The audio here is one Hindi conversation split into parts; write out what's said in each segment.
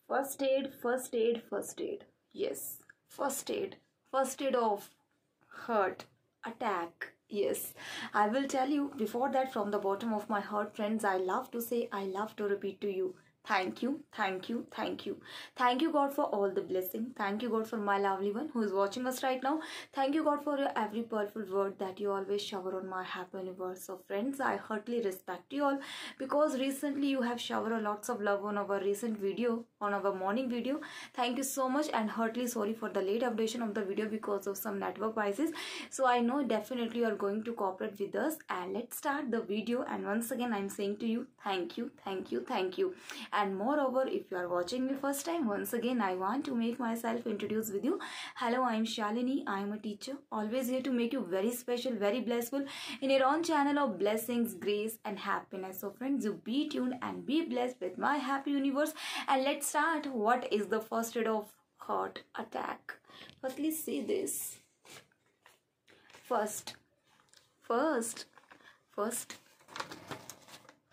First aid, first aid, first aid. Yes, first aid. First aid of heart attack. Yes, I will tell you before that from the bottom of my heart, friends. I love to say, I love to repeat to you. Thank you, thank you, thank you. Thank you, God, for all the blessing. Thank you, God, for my lovely one who is watching us right now. Thank you, God, for your every powerful word that you always shower on my happy universe. So, friends, I heartily respect you all because recently you have showered lots of love on our recent video, on our morning video. Thank you so much, and heartily sorry for the late updation of the video because of some network biases. So, I know definitely you are going to cooperate with us, and let's start the video. And once again, I'm saying to you, thank you, thank you, thank you. And moreover, if you are watching me first time, once again I want to make myself introduce with you. Hello, I am Shalini. I am a teacher, always here to make you very special, very blissful in your own channel of blessings, grace and happiness. So friends, you be tuned and be blessed with my happy universe. And let's start. What is the first aid of heart attack? Firstly, see this. First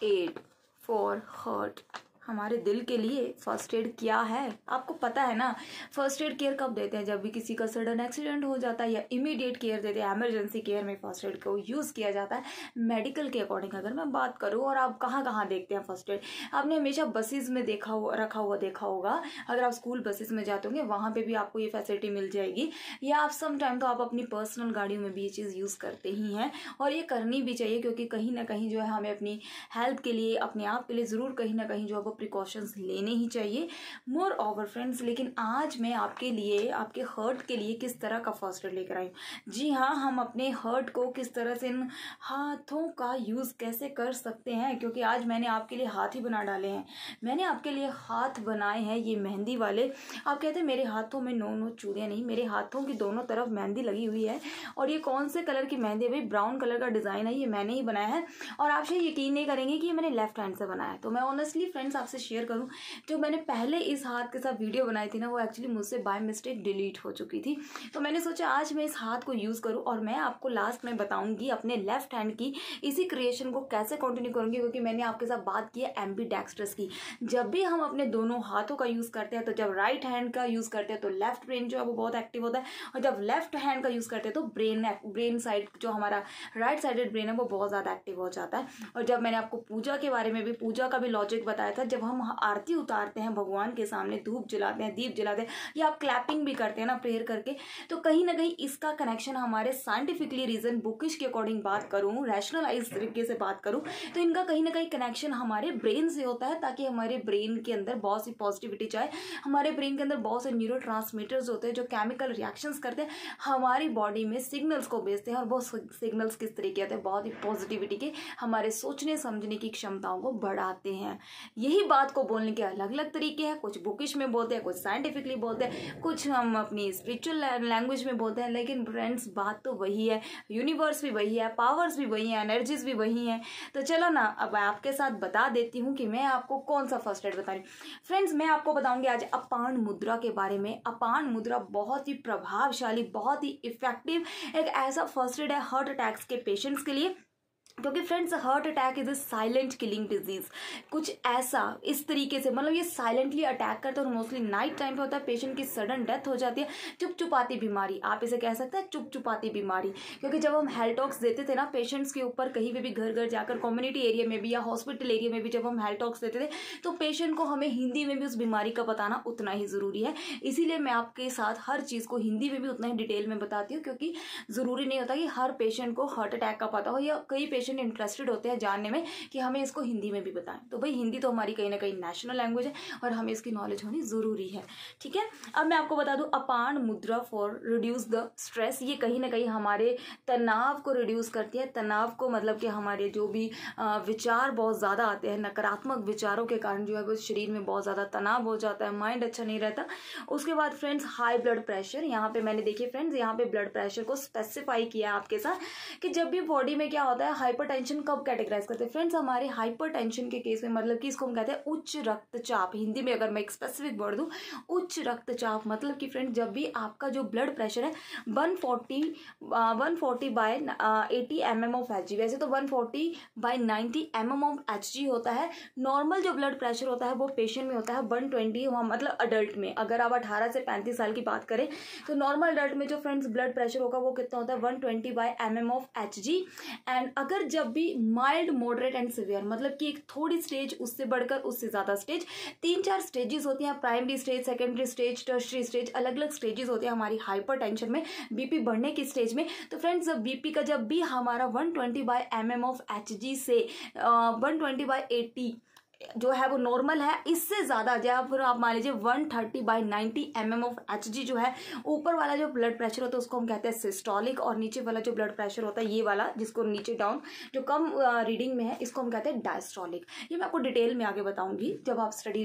aid for heart. हमारे दिल के लिए फर्स्ट एड क्या है आपको पता है ना। फर्स्ट एड केयर कब देते हैं? जब भी किसी का सडन एक्सीडेंट हो जाता है या इमीडिएट केयर देते हैं। इमरजेंसी केयर में फर्स्ट एड को यूज़ किया जाता है। मेडिकल के अकॉर्डिंग अगर मैं बात करूँ, और आप कहाँ कहाँ देखते हैं फर्स्ट एड? आपने हमेशा बसेस में रखा हुआ देखा होगा। अगर आप स्कूल बसेस में जाते होंगे वहाँ पर भी आपको ये फैसिलिटी मिल जाएगी, या आप सम टाइम तो आप अपनी पर्सनल गाड़ियों में भी ये चीज़ यूज़ करते ही हैं। और ये करनी भी चाहिए क्योंकि कहीं ना कहीं जो है हमें अपनी हेल्थ के लिए, अपने आप के लिए ज़रूर कहीं ना कहीं जो है प्रिकॉशंस लेने ही चाहिए। मोर ओवर फ्रेंड्स, लेकिन आज मैं आपके लिए, आपके हर्ट के लिए किस तरह का फर्स्ट एड लेकर आई हूँ। जी हाँ, हम अपने हर्ट को किस तरह से इन हाथों का यूज़ कैसे कर सकते हैं, क्योंकि आज मैंने आपके लिए हाथ ही बना डाले हैं। मैंने आपके लिए हाथ बनाए हैं ये मेहंदी वाले। आप कहते हैं मेरे हाथों में नो चूड़ियाँ नहीं, मेरे हाथों की दोनों तरफ मेहंदी लगी हुई है। और ये कौन से कलर की मेहंदी है भाई? ब्राउन कलर का डिज़ाइन है, ये मैंने ही बनाया है। और आप शायद यकीन नहीं करेंगे कि ये मैंने लेफ्ट हैंड से बनाया है। तो मैं ऑनेस्टली फ्रेंड्स आपसे शेयर करूं, जो मैंने पहले इस हाथ के साथ वीडियो बनाई थी ना, वो एक्चुअली मुझसे बाय मिस्टेक डिलीट हो चुकी थी। तो मैंने सोचा आज मैं इस हाथ को यूज़ करूं, और मैं आपको लास्ट में बताऊंगी अपने लेफ्ट हैंड की इसी क्रिएशन को कैसे कंटिन्यू करूंगी, क्योंकि मैंने आपके साथ बात की है एम्बीडेक्स्ट्रस की। जब भी हम अपने दोनों हाथों का यूज़ करते हैं, तो जब राइट हैंड का यूज़ करते हैं तो लेफ्ट ब्रेन जो है वो बहुत एक्टिव होता है, और जब लेफ्ट हैंड का यूज़ करते हैं तो ब्रेन साइड जो हमारा राइट साइडेड ब्रेन है वो बहुत ज़्यादा एक्टिव हो जाता है। और जब मैंने आपको पूजा के बारे में भी, पूजा का भी लॉजिक बताया था, जब हम आरती उतारते हैं भगवान के सामने, धूप जलाते हैं, दीप जलाते हैं, या आप क्लैपिंग भी करते हैं ना प्रेयर करके, तो कहीं ना कहीं इसका कनेक्शन हमारे साइंटिफिकली रीजन, बुकिश के अकॉर्डिंग बात करूं, रैशनलाइज तरीके से बात करूं, तो इनका कहीं ना कहीं कनेक्शन हमारे ब्रेन से होता है, ताकि हमारे ब्रेन के अंदर बहुत सी पॉजिटिविटी जाए। हमारे ब्रेन के अंदर बहुत से न्यूरोट्रांसमीटर्स होते हैं जो केमिकल रिएक्शंस करते हैं, हमारी बॉडी में सिग्नल्स को भेजते हैं। और वो सिग्नल्स किस तरीके आते हैं? बहुत ही पॉजिटिविटी के, हमारे सोचने समझने की क्षमताओं को बढ़ाते हैं। यही बात को बोलने के अलग अलग तरीके हैं, कुछ बुकिश में बोलते हैं, कुछ साइंटिफिकली बोलते हैं, कुछ हम अपनी स्पिरिचुअल लैंग्वेज में बोलते हैं, लेकिन फ्रेंड्स बात तो वही है, यूनिवर्स भी वही है, पावर्स भी वही है, एनर्जीज भी वही हैं। तो चलो ना, अब आपके साथ बता देती हूँ कि मैं आपको कौन सा फर्स्ट एड बता रही हूँ। फ्रेंड्स, मैं आपको बताऊंगी आज अपान मुद्रा के बारे में। अपान मुद्रा बहुत ही प्रभावशाली, बहुत ही इफेक्टिव एक ऐसा फर्स्ट एड है हार्ट अटैक्स के पेशेंट्स के लिए, क्योंकि friends heart attack is a silent killing disease. कुछ ऐसा इस तरीके से, मतलब ये साइलेंटली अटैक करता है और मोस्टली नाइट टाइम पे होता है। पेशेंट की सडन डेथ हो जाती है। चुपचुपाती बीमारी, आप इसे कह सकते हैं चुपचुपाती बीमारी। क्योंकि जब हम हेल्थ टॉक्स देते थे ना पेशेंट्स के ऊपर, कहीं पे भी घर घर जाकर, कम्युनिटी एरिया में भी या हॉस्पिटल एरिया में भी जब हम हेल्थ टॉक्स देते थे, तो पेशेंट को हमें हिंदी में भी उस बीमारी का बताना उतना ही ज़रूरी है। इसीलिए मैं आपके साथ हर चीज़ को हिंदी में भी उतना ही डिटेल में बताती हूँ, क्योंकि ज़रूरी नहीं होता कि हर पेशेंट को हार्ट अटैक का पता हो, या कई पेशेंट इंटरेस्टेड होते हैं जानने में कि हमें इसको हिंदी में भी बताएं। तो भाई हिंदी तो हमारी कहीं ना कहीं नेशनल लैंग्वेज है और हमें इसकी नॉलेज होनी ज़रूरी है। ठीक है, अब मैं आपको बता दूं अपान मुद्रा फॉर रिड्यूस द स्ट्रेस। ये कहीं ना कहीं हमारे तनाव को रिड्यूस करती है। तनाव को मतलब कि हमारे जो भी विचार बहुत ज़्यादा आते हैं, नकारात्मक विचारों के कारण जो है वो शरीर में बहुत ज़्यादा तनाव हो जाता है, माइंड अच्छा नहीं रहता। उसके बाद फ्रेंड्स हाई ब्लड प्रेशर, यहाँ पे मैंने देखिए फ्रेंड्स यहाँ पे ब्लड प्रेशर को स्पेसिफाई किया आपके साथ कि जब भी बॉडी में क्या होता है, हाई हाइपरटेंशन कब कैटेगराइज करते हैं फ्रेंड्स? हमारे हाइपरटेंशन के केस में मतलब कि इसको हम कहते हैं उच्च रक्तचाप। हिंदी में अगर मैं एक स्पेसिफिक वर्ड दूं, उच्च रक्तचाप मतलब कि फ्रेंड्स जब भी आपका जो ब्लड प्रेशर है 140/80 mm ऑफ Hg, वैसे तो 140/90 mm ऑफ Hg होता है। नॉर्मल जो ब्लड प्रेशर होता है वो पेशेंट में होता है 120, मतलब अडल्ट में। अगर आप 18 से 35 साल की बात करें तो नॉर्मल अडल्ट में जो फ्रेंड्स ब्लड प्रेशर होगा वो कितना होता है 120/mm ऑफ Hg। एंड अगर जब भी माइल्ड, मॉडरेट एंड सिवियर, मतलब कि एक थोड़ी स्टेज, उससे बढ़कर उससे ज्यादा स्टेज, 3-4 स्टेजेस होती हैं, primary stage, secondary stage, tertiary stage, अलग अलग स्टेजेस होते हैं हमारी हाइपरटेंशन में, बीपी बढ़ने की स्टेज में। तो फ्रेंड्स बीपी का जब भी हमारा 120/mm ऑफ Hg से 120/80 जो है वो नॉर्मल है, इससे ज्यादा या फिर आप मान लीजिए 130/90 mm ऑफ Hg जो है, ऊपर वाला जो ब्लड प्रेशर होता है उसको हम कहते हैं सिस्टोलिक, और नीचे वाला जो ब्लड प्रेशर होता है ये वाला जिसको नीचे डाउन जो कम रीडिंग में है इसको हम कहते हैं डायस्टोलिक। ये मैं आपको डिटेल में आगे बताऊंगी जब आप स्टडी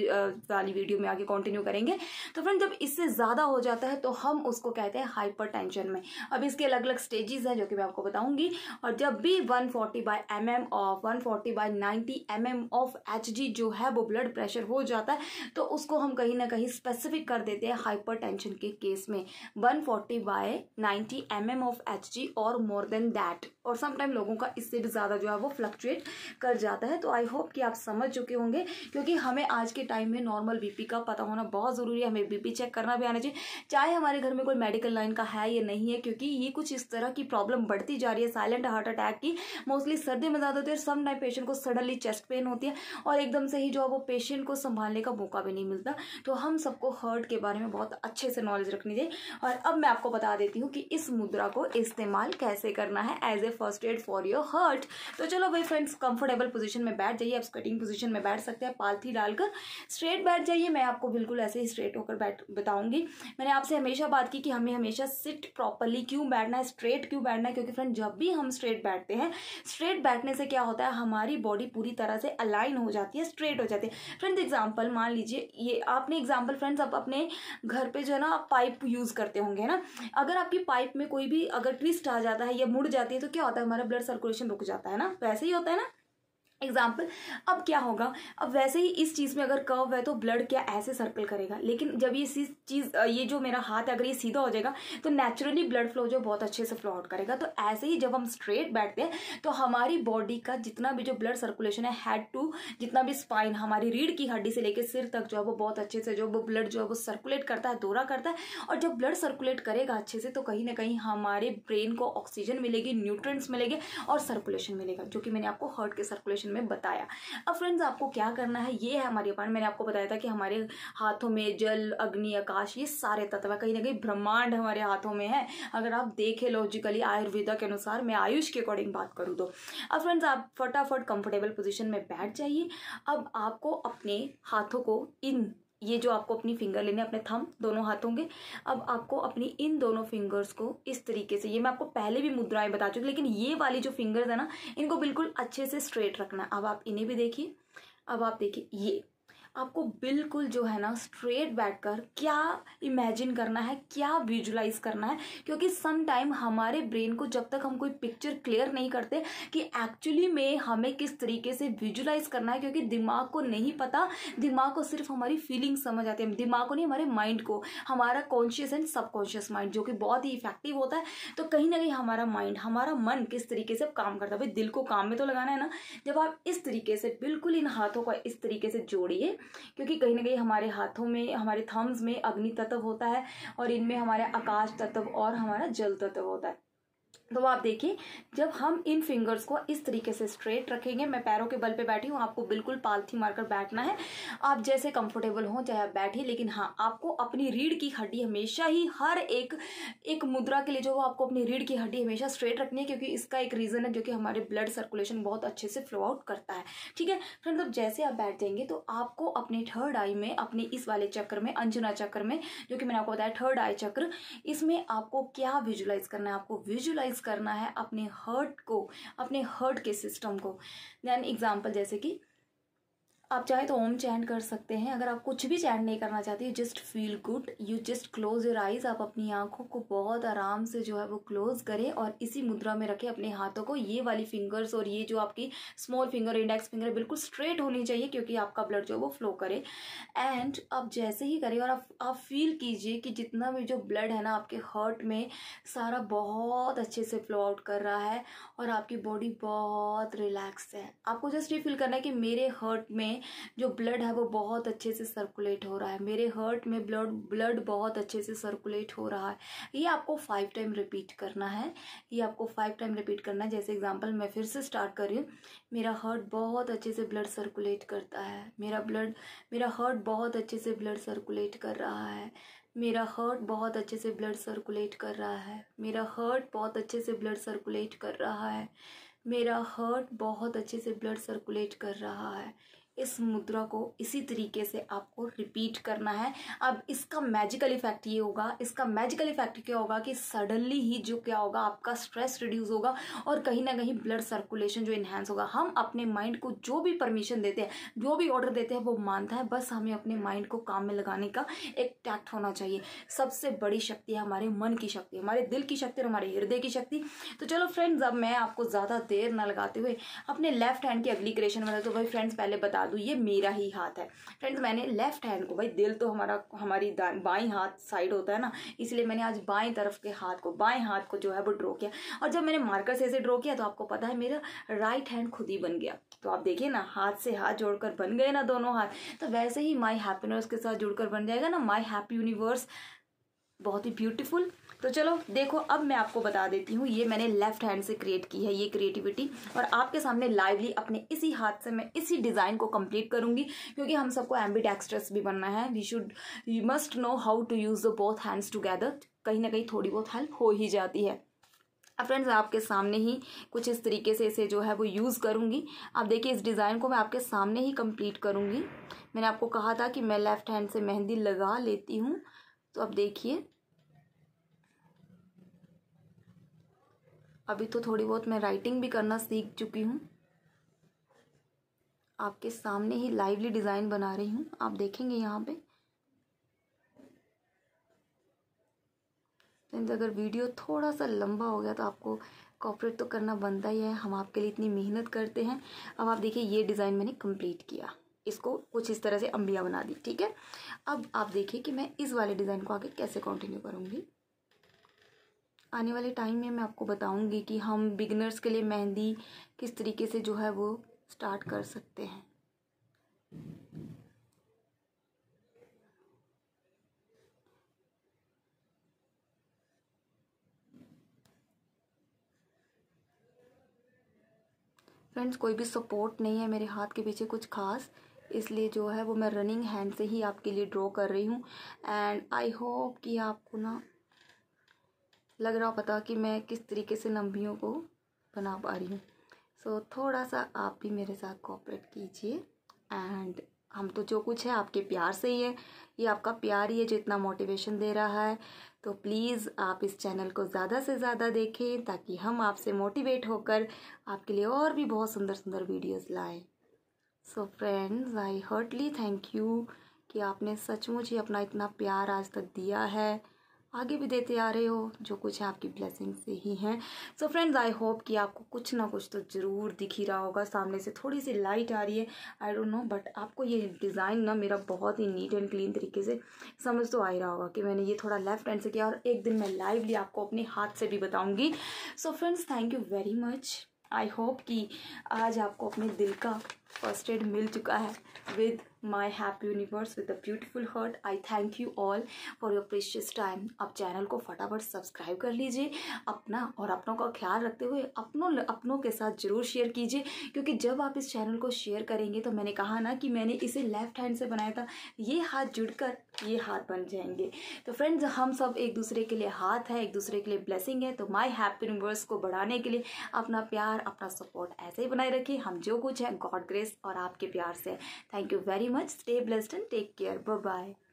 वाली वीडियो में आगे कंटिन्यू करेंगे। तो फ्रेंड जब इससे ज्यादा हो जाता है तो हम उसको कहते हैं हाइपरटेंशन में। अब इसके अलग अलग स्टेजेस हैं जो कि मैं आपको बताऊंगी। और जब भी 140/90 mm ऑफ Hg जो है वो ब्लड प्रेशर हो जाता है तो उसको हम कहीं ना कहीं स्पेसिफिक कर देते हैं हाइपरटेंशन के केस में 140/90 mm ऑफ Hg और मोर देन दैट। और समटाइम लोगों का इससे भी ज्यादा जो है वो फ्लक्चुएट कर जाता है। तो आई होप कि आप समझ चुके होंगे, क्योंकि हमें आज के टाइम में नॉर्मल बीपी का पता होना बहुत जरूरी है। हमें बीपी चेक करना भी आना चाहिए, चाहे हमारे घर में कोई मेडिकल लाइन का है या नहीं है, क्योंकि ये कुछ इस तरह की प्रॉब्लम बढ़ती जा रही है। साइलेंट हार्ट अटैक की मोस्टली सर्दी में ज्यादा होती है, सम टाइम पेशेंट को सडनली चेस्ट पेन होती है और एकदम से ही जो है वो पेशेंट को संभालने का मौका भी नहीं मिलता। तो हम सबको हार्ट के बारे में बहुत अच्छे से नॉलेज रखनी चाहिए। और अब मैं आपको बता देती हूँ कि इस मुद्रा को इस्तेमाल कैसे करना है as a first aid for your heart. तो चलो भाई फ्रेंड्स, कंफर्टेबल पोजीशन में बैठ जाइए। आप स्क्वेटिंग पोजीशन में बैठ सकते हैं, पालथी डालकर स्ट्रेट बैठ जाइए। मैं आपको बिल्कुल ऐसे ही स्ट्रेट होकर बताऊंगी। मैंने आपसे हमेशा बात की कि हमें हमेशा सिट प्रॉपरली क्यों बैठना है, स्ट्रेट क्यों बैठना है, क्योंकि फ्रेंड जब भी हम स्ट्रेट बैठते हैं, स्ट्रेट बैठने से क्या होता है हमारी बॉडी पूरी तरह से अलाइन हो जाती है, स्ट्रेट हो जाती है। फ्रेंड्स एग्जांपल मान लीजिए, ये आपने एग्जांपल फ्रेंड्स आप अपने घर पे जो है ना आप पाइप यूज करते होंगे ना, अगर आपकी पाइप में कोई भी अगर ट्विस्ट आ जाता है या मुड़ जाती है तो क्या होता है, हमारा ब्लड सर्कुलेशन रुक जाता है ना, वैसे ही होता है ना एग्जाम्पल। अब क्या होगा, अब वैसे ही इस चीज में अगर कर्व है तो ब्लड क्या ऐसे सर्कल करेगा, लेकिन जब ये चीज ये जो मेरा हाथ है अगर ये सीधा हो जाएगा तो नेचुरली ब्लड फ्लो जो बहुत अच्छे से फ्लो आउट करेगा। तो ऐसे ही जब हम स्ट्रेट बैठते हैं तो हमारी बॉडी का जितना भी जो ब्लड सर्कुलेशन है, हेड टू जितना भी स्पाइन, हमारी रीढ़ की हड्डी से लेकर सिर तक जो है वो बहुत अच्छे से जो वो ब्लड जो है वो सर्कुलेट करता है, दौरा करता है। और जब ब्लड सर्कुलेट करेगा अच्छे से तो कहीं ना कहीं हमारे ब्रेन को ऑक्सीजन मिलेगी, न्यूट्रिएंट्स मिलेंगे और सर्कुलेशन मिलेगा, जो कि मैंने आपको हार्ट के सर्कुलेशन में बताया। अब फ्रेंड्स आपको क्या करना है, ये है हमारे पास, मैंने आपको बताया था कि हमारे हाथों में जल, अग्नि, आकाश, ये सारे तत्व है, कहीं ना कहीं ब्रह्मांड हमारे हाथों में है। अगर आप देखें लॉजिकली आयुर्वेदा के अनुसार, मैं आयुष के अकॉर्डिंग बात करूं तो। अब फ्रेंड्स आप फटाफट कंफर्टेबल पोजीशन में बैठ जाइए। अब आपको अपने हाथों को ये जो आपको अपनी फिंगर लेने, अपने थंब दोनों हाथों के, अब आपको अपनी इन दोनों फिंगर्स को इस तरीके से, ये मैं आपको पहले भी मुद्राएं बता चुकी, लेकिन ये वाली जो फिंगर्स है ना इनको बिल्कुल अच्छे से स्ट्रेट रखना है। अब आप इन्हें भी देखिए, अब आप देखिए ये आपको बिल्कुल जो है ना स्ट्रेट बैठकर क्या इमेजिन करना है, क्या विजुलाइज करना है, क्योंकि सम टाइम हमारे ब्रेन को जब तक हम कोई पिक्चर क्लियर नहीं करते कि एक्चुअली में हमें किस तरीके से विजुलाइज करना है, क्योंकि दिमाग को नहीं पता, दिमाग को सिर्फ हमारी फीलिंग समझ आती है, दिमाग को नहीं, हमारे माइंड को, हमारा कॉन्शियस एंड सबकॉन्शियस माइंड जो कि बहुत ही इफेक्टिव होता है। तो कहीं ना कहीं हमारा माइंड, हमारा मन किस तरीके से काम करता है, भाई दिल को काम में तो लगाना है ना। जब आप इस तरीके से बिल्कुल इन हाथों को इस तरीके से जोड़िए, क्योंकि कहीं ना कहीं हमारे हाथों में, हमारे थम्स में अग्नि तत्व होता है और इनमें हमारे आकाश तत्व और हमारा जल तत्व होता है। तो आप देखिए, जब हम इन फिंगर्स को इस तरीके से स्ट्रेट रखेंगे, मैं पैरों के बल पे बैठी हूँ, आपको बिल्कुल पालथी मारकर बैठना है। आप जैसे कंफर्टेबल हो चाहे आप बैठिए, लेकिन हाँ आपको अपनी रीढ़ की हड्डी हमेशा ही हर एक मुद्रा के लिए जो आपको अपनी रीढ़ की हड्डी हमेशा स्ट्रेट रखनी है, क्योंकि इसका एक रीजन है जो कि हमारे ब्लड सर्कुलेशन बहुत अच्छे से फ्लो आउट करता है। ठीक है फ्रेंड्स, अब जैसे आप बैठ जाएंगे तो आपको अपने थर्ड आई में, अपने इस वाले चक्र में, अंजुना चक्र में, जो कि मैंने आपको बताया थर्ड आई चक्र, इसमें आपको क्या विजुलाइज करना है, आपको विजुलाइज करना है अपने हार्ट को, अपने हार्ट के सिस्टम को। देन एग्जांपल जैसे कि आप चाहे तो ओम चैंट कर सकते हैं। अगर आप कुछ भी चैंट नहीं करना चाहते, you just feel good, you just close your eyes. आप अपनी आंखों को बहुत आराम से जो है वो क्लोज करें और इसी मुद्रा में रखें अपने हाथों को। ये वाली फिंगर्स और ये जो आपकी स्मॉल फिंगर, इंडेक्स फिंगर बिल्कुल स्ट्रेट होनी चाहिए क्योंकि आपका ब्लड जो है वो फ्लो करे। एंड आप जैसे ही करें और आप फील कीजिए कि जितना भी जो ब्लड है ना आपके हार्ट में सारा बहुत अच्छे से फ्लो आउट कर रहा है और आपकी बॉडी बहुत रिलैक्स है। आपको जस्ट ये फील करना है कि मेरे हार्ट में जो ब्लड है वो बहुत अच्छे से सर्कुलेट हो रहा है, मेरे हार्ट में ब्लड बहुत अच्छे से सर्कुलेट हो रहा है। ये आपको 5 टाइम रिपीट करना है, ये आपको 5 टाइम रिपीट करना है। जैसे एग्जांपल मैं फिर से स्टार्ट कर रही हूँ। मेरा हार्ट बहुत अच्छे से ब्लड सर्कुलेट करता है, मेरा हार्ट बहुत अच्छे से ब्लड सर्कुलेट कर रहा है, मेरा हार्ट बहुत अच्छे से ब्लड सर्कुलेट कर रहा है, मेरा हार्ट बहुत अच्छे से ब्लड सर्कुलेट कर रहा है, मेरा हार्ट बहुत अच्छे से ब्लड सर्कुलेट कर रहा है। इस मुद्रा को इसी तरीके से आपको रिपीट करना है। अब इसका मैजिकल इफेक्ट ये होगा, इसका मैजिकल इफेक्ट क्या होगा कि सडनली ही जो क्या होगा आपका स्ट्रेस रिड्यूस होगा और कहीं ना कहीं ब्लड सर्कुलेशन जो इन्हांस होगा। हम अपने माइंड को जो भी परमिशन देते हैं, जो भी ऑर्डर देते हैं वो मानता है, बस हमें अपने माइंड को काम में लगाने का एक टैक्ट होना चाहिए। सबसे बड़ी शक्ति है हमारे मन की शक्ति, हमारे दिल की शक्ति और हमारे हृदय की शक्ति। तो चलो फ्रेंड्स, अब मैं आपको ज़्यादा देर ना लगाते हुए अपने लेफ्ट हैंड की अगली क्रिएशन में, तो भाई फ्रेंड्स पहले बता दूं ये मेरा ही हाथ है। फ्रेंड्स मैंने लेफ्ट हैंड को, भाई दिल तो हमारी बाईं हाथ साइड होता है ना, इसलिए मैंने आज बाएं तरफ के हाथ को, बाएं हाथ को जो है वो ड्रॉ किया। और जब मैंने मार्कर से ऐसे ड्रॉ किया तो आपको पता है मेरा राइट हैंड खुद ही बन गया। तो आप देखिए ना, हाथ से हाथ जोड़कर बन गए ना दोनों हाथ। तो वैसे ही माई हैप्पीनेस के साथ जुड़कर बन जाएगा ना माई हैप्पी यूनिवर्स, बहुत ही ब्यूटीफुल। तो चलो देखो, अब मैं आपको बता देती हूँ, ये मैंने लेफ्ट हैंड से क्रिएट की है ये क्रिएटिविटी, और आपके सामने लाइवली अपने इसी हाथ से मैं इसी डिज़ाइन को कंप्लीट करूंगी क्योंकि हम सबको एम्बीडेक्स्ट्रस भी बनना है। We must know how to use the both hands together. कहीं ना कहीं थोड़ी बहुत हेल्प हो ही जाती है। अब फ्रेंड्स आपके सामने ही कुछ इस तरीके से इसे जो है वो यूज़ करूँगी। आप देखिए इस डिज़ाइन को मैं आपके सामने ही कंप्लीट करूँगी। मैंने आपको कहा था कि मैं लेफ्ट हैंड से मेहंदी लगा लेती हूँ, तो अब देखिए अभी तो थोड़ी बहुत मैं राइटिंग भी करना सीख चुकी हूँ। आपके सामने ही लाइवली डिज़ाइन बना रही हूँ, आप देखेंगे यहाँ पे। अगर वीडियो थोड़ा सा लंबा हो गया तो आपको कोऑपरेट तो करना बनता ही है, हम आपके लिए इतनी मेहनत करते हैं। अब आप देखिए ये डिज़ाइन मैंने कंप्लीट किया, इसको कुछ इस तरह से अंबिया बना दी, ठीक है। अब आप देखिए कि मैं इस वाले डिज़ाइन को आगे कैसे कंटिन्यू करूँगी। आने वाले टाइम में मैं आपको बताऊंगी कि हम बिगिनर्स के लिए मेहंदी किस तरीके से जो है वो स्टार्ट कर सकते हैं। फ्रेंड्स कोई भी सपोर्ट नहीं है मेरे हाथ के पीछे कुछ खास, इसलिए जो है वो मैं रनिंग हैंड से ही आपके लिए ड्रॉ कर रही हूँ। एंड आई होप कि आपको ना लग रहा पता कि मैं किस तरीके से नंबियों को बना पा रही हूँ। सो थोड़ा सा आप भी मेरे साथ कोऑपरेट कीजिए। एंड हम तो जो कुछ है आपके प्यार से ही है, ये आपका प्यार ही है जो इतना मोटिवेशन दे रहा है। तो प्लीज़ आप इस चैनल को ज़्यादा से ज़्यादा देखें ताकि हम आपसे मोटिवेट होकर आपके लिए और भी बहुत सुंदर सुंदर वीडियोस लाएं। So friends I heartily thank you कि आपने सचमुच ही अपना इतना प्यार आज तक दिया है, आगे भी देते आ रहे हो। जो कुछ है आपकी ब्लेसिंग से ही हैं। सो फ्रेंड्स आई होप कि आपको कुछ ना कुछ तो ज़रूर दिख ही रहा होगा। सामने से थोड़ी सी लाइट आ रही है, आई डोंट नो, बट आपको ये डिज़ाइन ना मेरा बहुत ही नीट एंड क्लीन तरीके से समझ तो आ ही रहा होगा कि मैंने ये थोड़ा लेफ्ट हैंड से किया, और एक दिन मैं लाइवली आपको अपने हाथ से भी बताऊँगी। So friends thank you very much. I hope कि आज आपको अपने दिल का फर्स्ट एड मिल चुका है with my happy universe with a beautiful heart. I thank you all for your precious time. आप चैनल को फटाफट सब्सक्राइब कर लीजिए, अपना और अपनों का ख्याल रखते हुए अपनों के साथ ज़रूर शेयर कीजिए, क्योंकि जब आप इस चैनल को शेयर करेंगे तो मैंने कहा ना कि मैंने इसे लेफ्ट हैंड से बनाया था, ये हाथ जुड़कर ये हाथ बन जाएंगे। तो फ्रेंड्स हम सब एक दूसरे के लिए हाथ है, एक दूसरे के लिए ब्लेसिंग है। तो माई हैप्पी यूनिवर्स को बढ़ाने के लिए अपना प्यार, अपना सपोर्ट ऐसे ही बनाए रखिए। हम जो कुछ है गॉड ग्रेस और आपके प्यार से। Thank you very much. Stay blessed and take care. Bye bye.